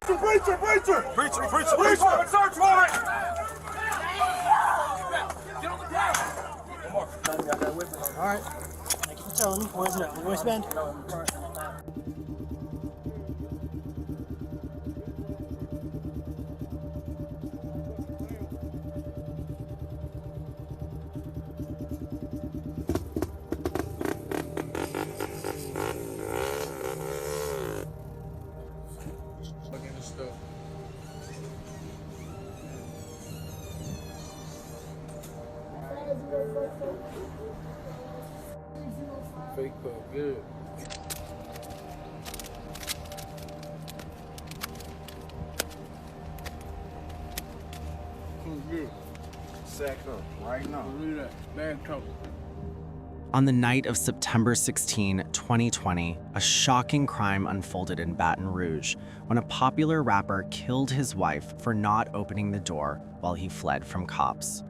Preacher! Search warrant! Get on the ground! All right. Thank you for telling me. Where's it at? Where do I spend? Fake cup, good. Good. Sack up right now. Look at that. Bad trouble. On the night of September 16, 2020, a shocking crime unfolded in Baton Rouge when a popular rapper killed his wife for not opening the door while he fled from cops.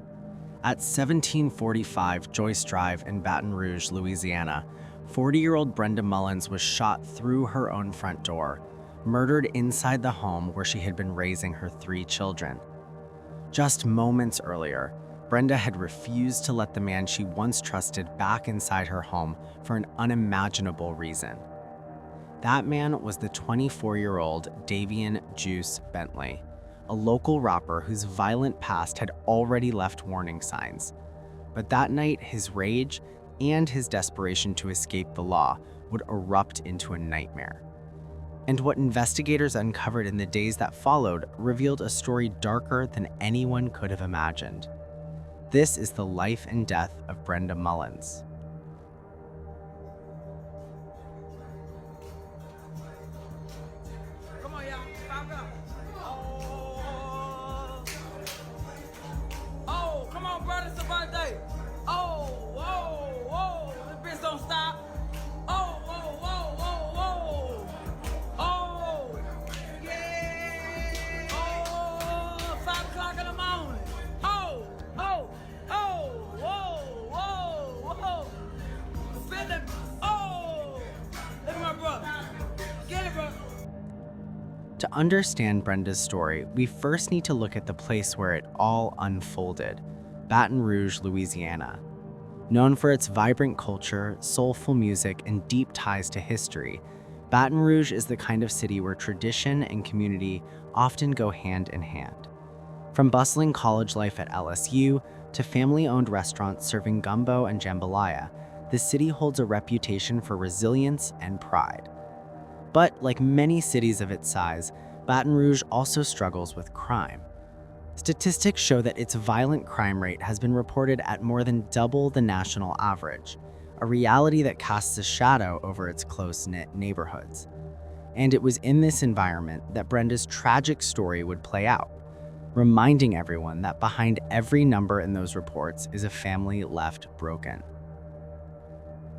At 1745 Joyce Drive in Baton Rouge, Louisiana, 40-year-old Brenda Mullins was shot through her own front door, murdered inside the home where she had been raising her 3 children. Just moments earlier, Brenda had refused to let the man she once trusted back inside her home for an unimaginable reason. That man was the 24-year-old Davian "Juice" Bentley, a local rapper whose violent past had already left warning signs. But that night, his rage and his desperation to escape the law would erupt into a nightmare. And what investigators uncovered in the days that followed revealed a story darker than anyone could have imagined. This is the life and death of Brenda Mullins. Come on, y'all. Back up. Oh, come on, brother. It's a birthday. Oh, whoa, whoa. This bitch don't stop. Oh, whoa, whoa, whoa, whoa. Oh, yeah. Oh, 5 o'clock in the morning. Oh, oh, oh, whoa, whoa, whoa. Finna, oh. Look at my brother. Get it, bro. To understand Brenda's story, we first need to look at the place where it all unfolded, Baton Rouge, Louisiana. Known for its vibrant culture, soulful music, and deep ties to history, Baton Rouge is the kind of city where tradition and community often go hand in hand. From bustling college life at LSU to family-owned restaurants serving gumbo and jambalaya, the city holds a reputation for resilience and pride. But like many cities of its size, Baton Rouge also struggles with crime. Statistics show that its violent crime rate has been reported at more than double the national average, a reality that casts a shadow over its close-knit neighborhoods. And it was in this environment that Brenda's tragic story would play out, reminding everyone that behind every number in those reports is a family left broken.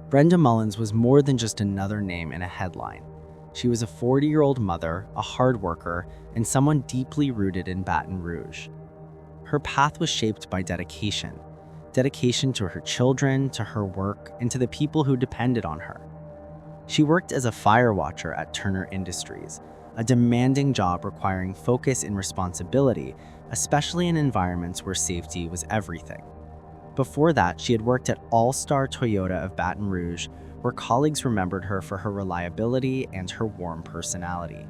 Brenda Mullins was more than just another name in a headline. She was a 40-year-old mother, a hard worker, and someone deeply rooted in Baton Rouge. Her path was shaped by dedication to her children, to her work, and to the people who depended on her. She worked as a fire watcher at Turner Industries, a demanding job requiring focus and responsibility, especially in environments where safety was everything. Before that, she had worked at All-Star Toyota of Baton Rouge, where colleagues remembered her for her reliability and her warm personality.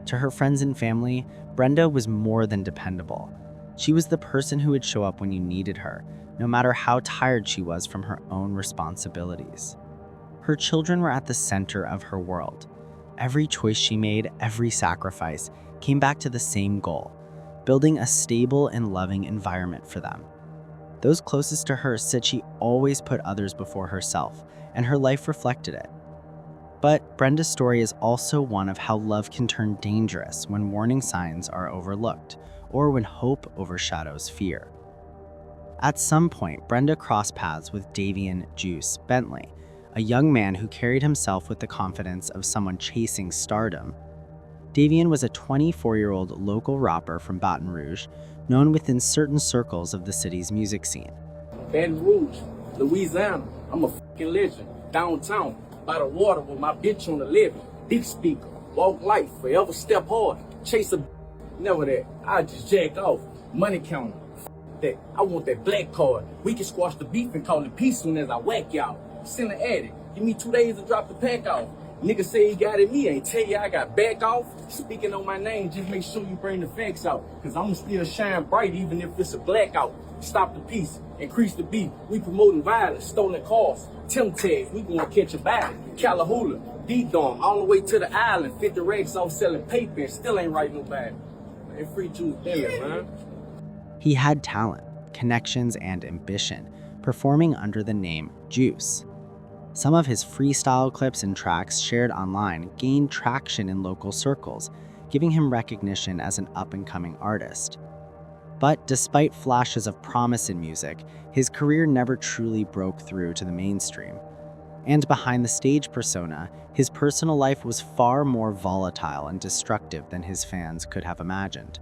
To her friends and family, Brenda was more than dependable. She was the person who would show up when you needed her, no matter how tired she was from her own responsibilities. Her children were at the center of her world. Every choice she made, every sacrifice, came back to the same goal: building a stable and loving environment for them. Those closest to her said she always put others before herself, and her life reflected it. But Brenda's story is also one of how love can turn dangerous when warning signs are overlooked, or when hope overshadows fear. At some point, Brenda crossed paths with Davian "Juice" Bentley, a young man who carried himself with the confidence of someone chasing stardom. Davian was a 24-year-old local rapper from Baton Rouge, known within certain circles of the city's music scene. Baton Rouge, Louisiana, I'm a fucking legend. Downtown, by the water with my bitch on the levee. Deep speaker, walk life, forever step hard. Chase a never that. I just jack off. Money counter. That. I want that black card. We can squash the beef and call it peace soon as I whack y'all. Send an addict. Give me 2 days to drop the pack off. Nigga say he got it, me ain't tell you I got back off. Speaking on my name, just make sure you bring the facts out. Cause I'ma still shine bright even if it's a blackout. Stop the peace, increase the beat. We promoting violence, stolen cars, Tim tags, we gonna catch a body. Callahoola, D-Dom, all the way to the island. 50 racks off selling paper and still ain't writing nobody. Man, free Juice Bentley, man. He had talent, connections, and ambition, performing under the name Juice. Some of his freestyle clips and tracks shared online gained traction in local circles, giving him recognition as an up-and-coming artist. But despite flashes of promise in music, his career never truly broke through to the mainstream. And behind the stage persona, his personal life was far more volatile and destructive than his fans could have imagined.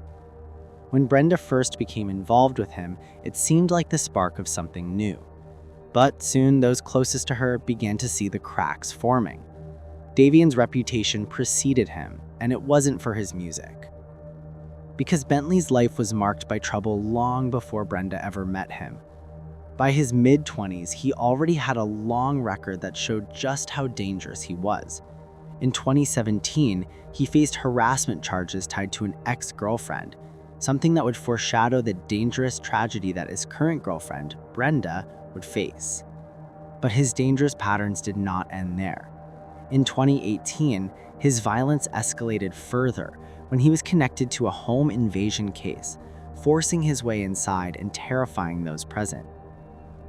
When Brenda first became involved with him, it seemed like the spark of something new. But soon those closest to her began to see the cracks forming. Davian's reputation preceded him, and it wasn't for his music. Because Bentley's life was marked by trouble long before Brenda ever met him. By his mid-20s, he already had a long record that showed just how dangerous he was. In 2017, he faced harassment charges tied to an ex-girlfriend, something that would foreshadow the dangerous tragedy that his current girlfriend, Brenda, would face. But his dangerous patterns did not end there. In 2018, his violence escalated further when he was connected to a home invasion case, forcing his way inside and terrifying those present.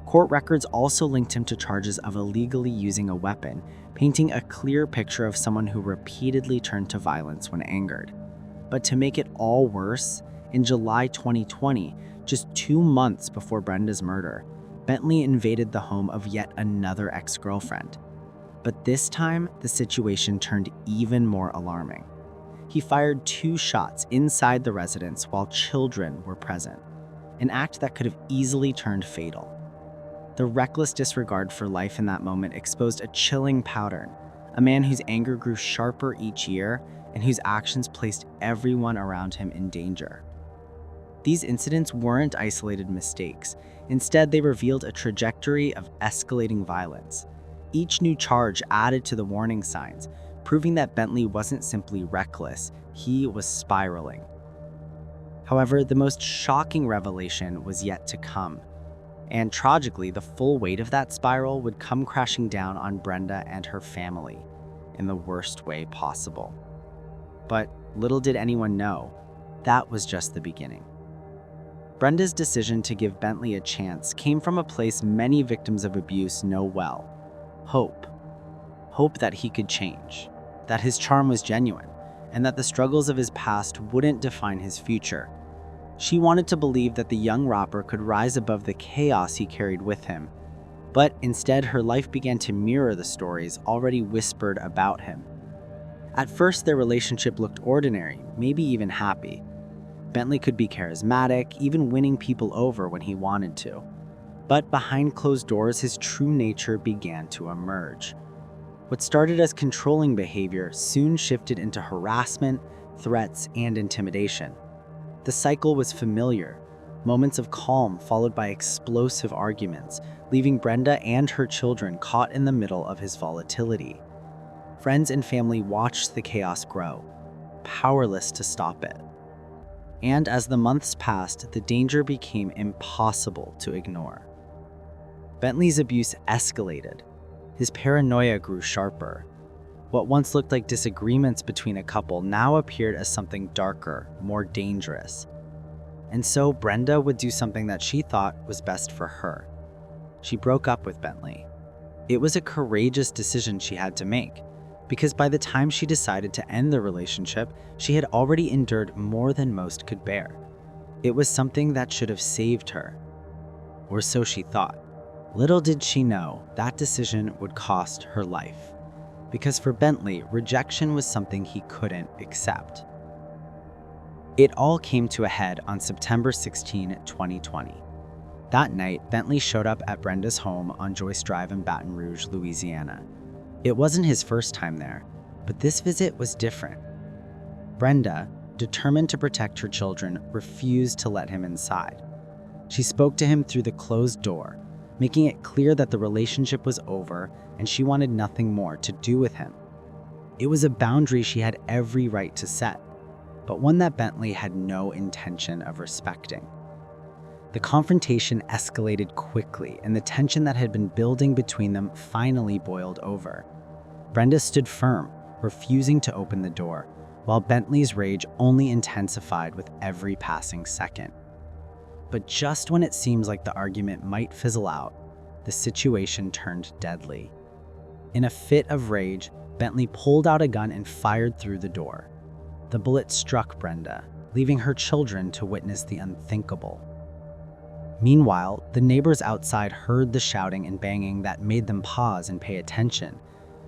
Court records also linked him to charges of illegally using a weapon, painting a clear picture of someone who repeatedly turned to violence when angered. But to make it all worse, in July 2020, just 2 months before Brenda's murder, Bentley invaded the home of yet another ex-girlfriend. But this time, the situation turned even more alarming. He fired 2 shots inside the residence while children were present, an act that could have easily turned fatal. The reckless disregard for life in that moment exposed a chilling pattern, a man whose anger grew sharper each year and whose actions placed everyone around him in danger. These incidents weren't isolated mistakes. Instead, they revealed a trajectory of escalating violence. Each new charge added to the warning signs, proving that Bentley wasn't simply reckless, he was spiraling. However, the most shocking revelation was yet to come. And tragically, the full weight of that spiral would come crashing down on Brenda and her family in the worst way possible. But little did anyone know, that was just the beginning. Brenda's decision to give Bentley a chance came from a place many victims of abuse know well: hope. Hope that he could change, that his charm was genuine, and that the struggles of his past wouldn't define his future. She wanted to believe that the young rapper could rise above the chaos he carried with him, but instead her life began to mirror the stories already whispered about him. At first, their relationship looked ordinary, maybe even happy. Bentley could be charismatic, even winning people over when he wanted to. But behind closed doors, his true nature began to emerge. What started as controlling behavior soon shifted into harassment, threats, and intimidation. The cycle was familiar: moments of calm followed by explosive arguments, leaving Brenda and her children caught in the middle of his volatility. Friends and family watched the chaos grow, powerless to stop it. And as the months passed, the danger became impossible to ignore. Bentley's abuse escalated. His paranoia grew sharper. What once looked like disagreements between a couple now appeared as something darker, more dangerous. And so Brenda would do something that she thought was best for her. She broke up with Bentley. It was a courageous decision she had to make, because by the time she decided to end the relationship, she had already endured more than most could bear. It was something that should have saved her. Or so she thought. Little did she know that decision would cost her life. Because for Bentley, rejection was something he couldn't accept. It all came to a head on September 16, 2020. That night, Bentley showed up at Brenda's home on Joyce Drive in Baton Rouge, Louisiana. It wasn't his first time there, but this visit was different. Brenda, determined to protect her children, refused to let him inside. She spoke to him through the closed door, making it clear that the relationship was over and she wanted nothing more to do with him. It was a boundary she had every right to set, but one that Bentley had no intention of respecting. The confrontation escalated quickly, and the tension that had been building between them finally boiled over. Brenda stood firm, refusing to open the door, while Bentley's rage only intensified with every passing second. But just when it seems like the argument might fizzle out, the situation turned deadly. In a fit of rage, Bentley pulled out a gun and fired through the door. The bullet struck Brenda, leaving her children to witness the unthinkable. Meanwhile, the neighbors outside heard the shouting and banging that made them pause and pay attention.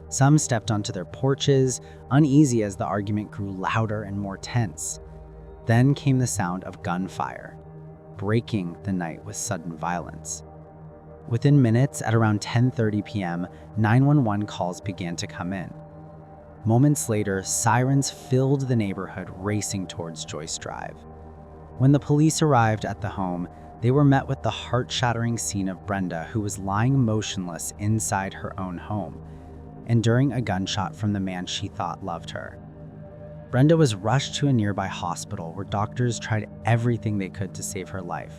Some stepped onto their porches, uneasy as the argument grew louder and more tense. Then came the sound of gunfire, breaking the night with sudden violence. Within minutes, at around 10:30 p.m., 911 calls began to come in. Moments later, sirens filled the neighborhood, racing towards Joyce Drive. When the police arrived at the home, they were met with the heart-shattering scene of Brenda, who was lying motionless inside her own home, enduring a gunshot from the man she thought loved her. Brenda was rushed to a nearby hospital where doctors tried everything they could to save her life.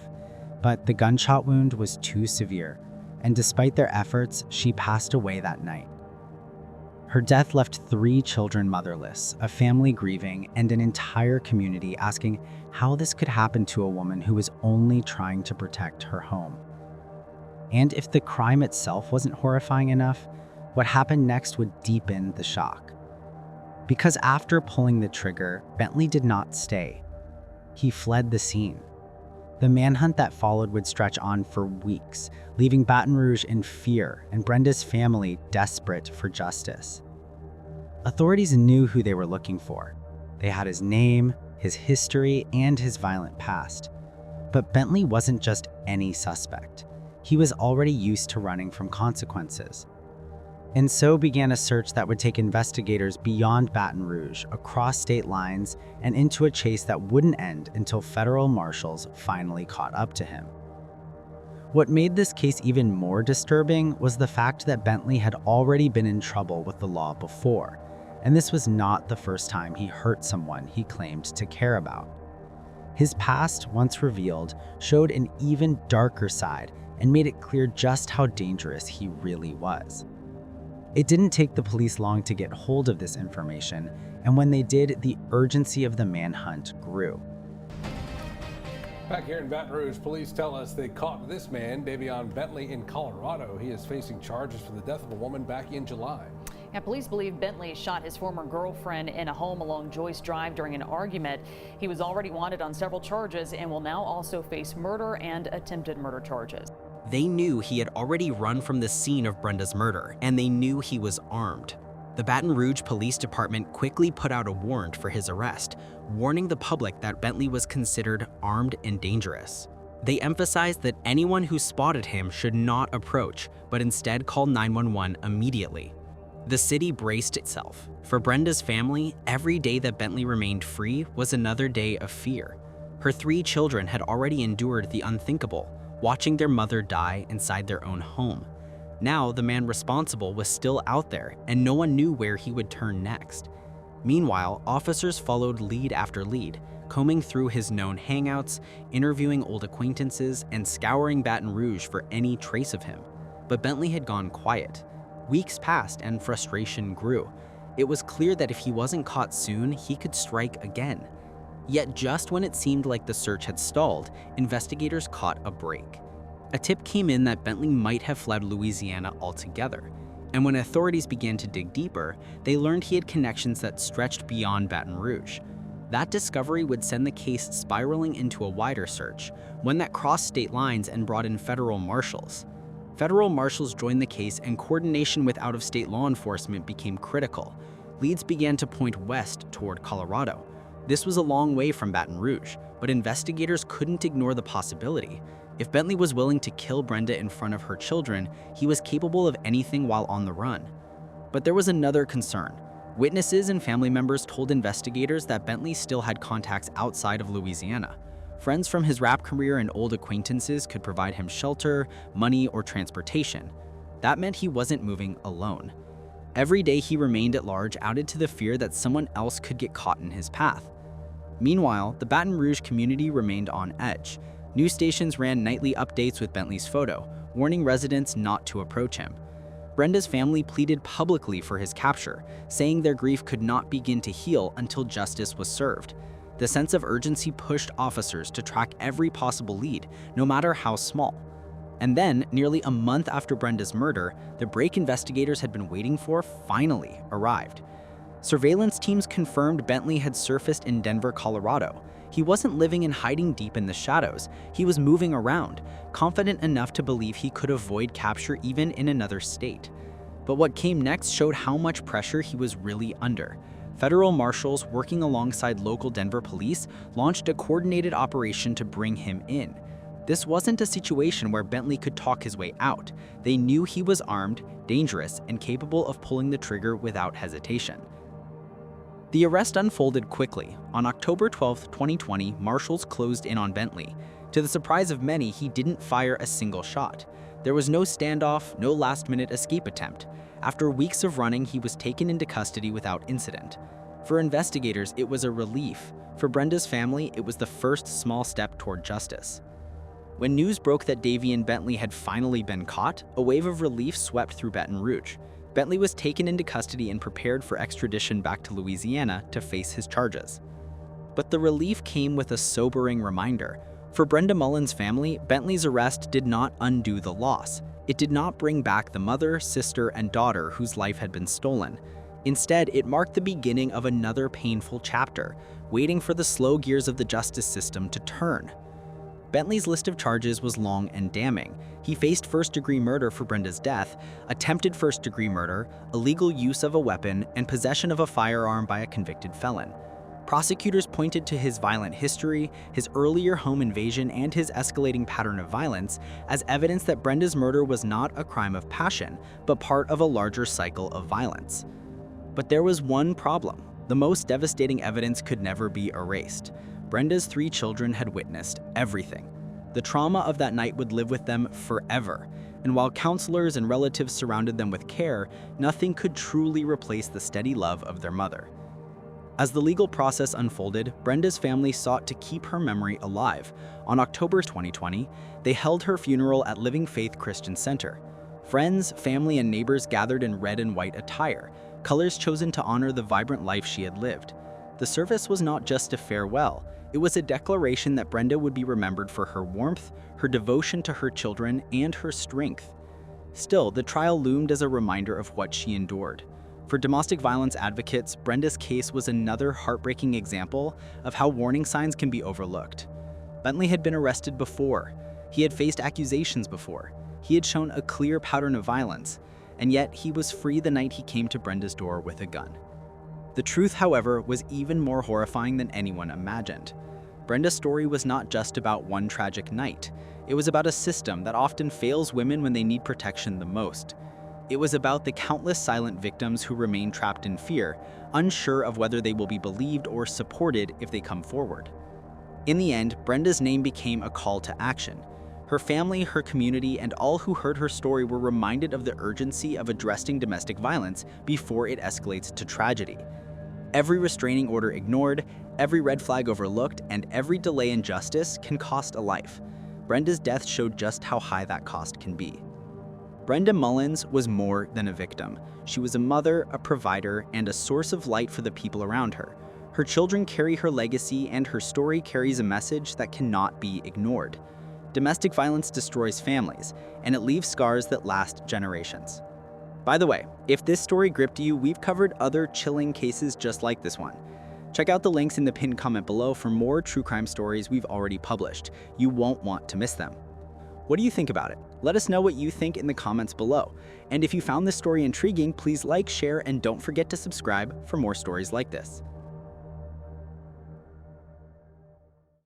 But the gunshot wound was too severe, and despite their efforts, she passed away that night. Her death left 3 children motherless, a family grieving, and an entire community asking how this could happen to a woman who was only trying to protect her home. And if the crime itself wasn't horrifying enough, what happened next would deepen the shock. Because after pulling the trigger, Bentley did not stay. He fled the scene. The manhunt that followed would stretch on for weeks, leaving Baton Rouge in fear and Brenda's family desperate for justice. Authorities knew who they were looking for. They had his name, his history, and his violent past. But Bentley wasn't just any suspect. He was already used to running from consequences. And so began a search that would take investigators beyond Baton Rouge, across state lines, and into a chase that wouldn't end until federal marshals finally caught up to him. What made this case even more disturbing was the fact that Bentley had already been in trouble with the law before, and this was not the first time he hurt someone he claimed to care about. His past, once revealed, showed an even darker side and made it clear just how dangerous he really was. It didn't take the police long to get hold of this information, and when they did, the urgency of the manhunt grew. Back here in Baton Rouge, police tell us they caught this man, Davian Bentley, in Colorado. He is facing charges for the death of a woman back in July. Yeah, police believe Bentley shot his former girlfriend in a home along Joyce Drive during an argument. He was already wanted on several charges and will now also face murder and attempted murder charges. They knew he had already run from the scene of Brenda's murder, and they knew he was armed. The Baton Rouge Police Department quickly put out a warrant for his arrest, warning the public that Bentley was considered armed and dangerous. They emphasized that anyone who spotted him should not approach, but instead call 911 immediately. The city braced itself. For Brenda's family, every day that Bentley remained free was another day of fear. Her 3 children had already endured the unthinkable, watching their mother die inside their own home. Now, the man responsible was still out there, and no one knew where he would turn next. Meanwhile, officers followed lead after lead, combing through his known hangouts, interviewing old acquaintances, and scouring Baton Rouge for any trace of him. But Bentley had gone quiet. Weeks passed and frustration grew. It was clear that if he wasn't caught soon, he could strike again. Yet just when it seemed like the search had stalled, investigators caught a break. A tip came in that Bentley might have fled Louisiana altogether, and when authorities began to dig deeper, they learned he had connections that stretched beyond Baton Rouge. That discovery would send the case spiraling into a wider search, one that crossed state lines and brought in federal marshals. Federal marshals joined the case, and coordination with out-of-state law enforcement became critical. Leads began to point west toward Colorado. This was a long way from Baton Rouge, but investigators couldn't ignore the possibility. If Bentley was willing to kill Brenda in front of her children, he was capable of anything while on the run. But there was another concern. Witnesses and family members told investigators that Bentley still had contacts outside of Louisiana. Friends from his rap career and old acquaintances could provide him shelter, money, or transportation. That meant he wasn't moving alone. Every day he remained at large added to the fear that someone else could get caught in his path. Meanwhile, the Baton Rouge community remained on edge. News stations ran nightly updates with Bentley's photo, warning residents not to approach him. Brenda's family pleaded publicly for his capture, saying their grief could not begin to heal until justice was served. The sense of urgency pushed officers to track every possible lead, no matter how small. And then, nearly a month after Brenda's murder, the break investigators had been waiting for finally arrived. Surveillance teams confirmed Bentley had surfaced in Denver, Colorado. He wasn't living and hiding deep in the shadows. He was moving around, confident enough to believe he could avoid capture even in another state. But what came next showed how much pressure he was really under. Federal marshals working alongside local Denver police launched a coordinated operation to bring him in. This wasn't a situation where Bentley could talk his way out. They knew he was armed, dangerous, and capable of pulling the trigger without hesitation. The arrest unfolded quickly. On October 12, 2020, marshals closed in on Bentley. To the surprise of many, he didn't fire a single shot. There was no standoff, no last-minute escape attempt. After weeks of running, he was taken into custody without incident. For investigators, it was a relief. For Brenda's family, it was the first small step toward justice. When news broke that Davian Bentley had finally been caught, a wave of relief swept through Baton Rouge. Bentley was taken into custody and prepared for extradition back to Louisiana to face his charges. But the relief came with a sobering reminder. For Brenda Mullins' family, Bentley's arrest did not undo the loss. It did not bring back the mother, sister, and daughter whose life had been stolen. Instead, it marked the beginning of another painful chapter, waiting for the slow gears of the justice system to turn. Bentley's list of charges was long and damning. He faced first-degree murder for Brenda's death, attempted first-degree murder, illegal use of a weapon, and possession of a firearm by a convicted felon. Prosecutors pointed to his violent history, his earlier home invasion, and his escalating pattern of violence as evidence that Brenda's murder was not a crime of passion, but part of a larger cycle of violence. But there was one problem. The most devastating evidence could never be erased. Brenda's 3 children had witnessed everything. The trauma of that night would live with them forever, and while counselors and relatives surrounded them with care, nothing could truly replace the steady love of their mother. As the legal process unfolded, Brenda's family sought to keep her memory alive. On October 2020, they held her funeral at Living Faith Christian Center. Friends, family, and neighbors gathered in red and white attire, colors chosen to honor the vibrant life she had lived. The service was not just a farewell. It was a declaration that Brenda would be remembered for her warmth, her devotion to her children, and her strength. Still, the trial loomed as a reminder of what she endured. For domestic violence advocates, Brenda's case was another heartbreaking example of how warning signs can be overlooked. Bentley had been arrested before. He had faced accusations before. He had shown a clear pattern of violence, and yet he was free the night he came to Brenda's door with a gun. The truth, however, was even more horrifying than anyone imagined. Brenda's story was not just about one tragic night. It was about a system that often fails women when they need protection the most. It was about the countless silent victims who remain trapped in fear, unsure of whether they will be believed or supported if they come forward. In the end, Brenda's name became a call to action. Her family, her community, and all who heard her story were reminded of the urgency of addressing domestic violence before it escalates to tragedy. Every restraining order ignored, every red flag overlooked, and every delay in justice can cost a life. Brenda's death showed just how high that cost can be. Brenda Mullins was more than a victim. She was a mother, a provider, and a source of light for the people around her. Her children carry her legacy, and her story carries a message that cannot be ignored. Domestic violence destroys families, and it leaves scars that last generations. By the way, if this story gripped you, we've covered other chilling cases just like this one. Check out the links in the pinned comment below for more true crime stories we've already published. You won't want to miss them. What do you think about it? Let us know what you think in the comments below. And if you found this story intriguing, please like, share, and don't forget to subscribe for more stories like this.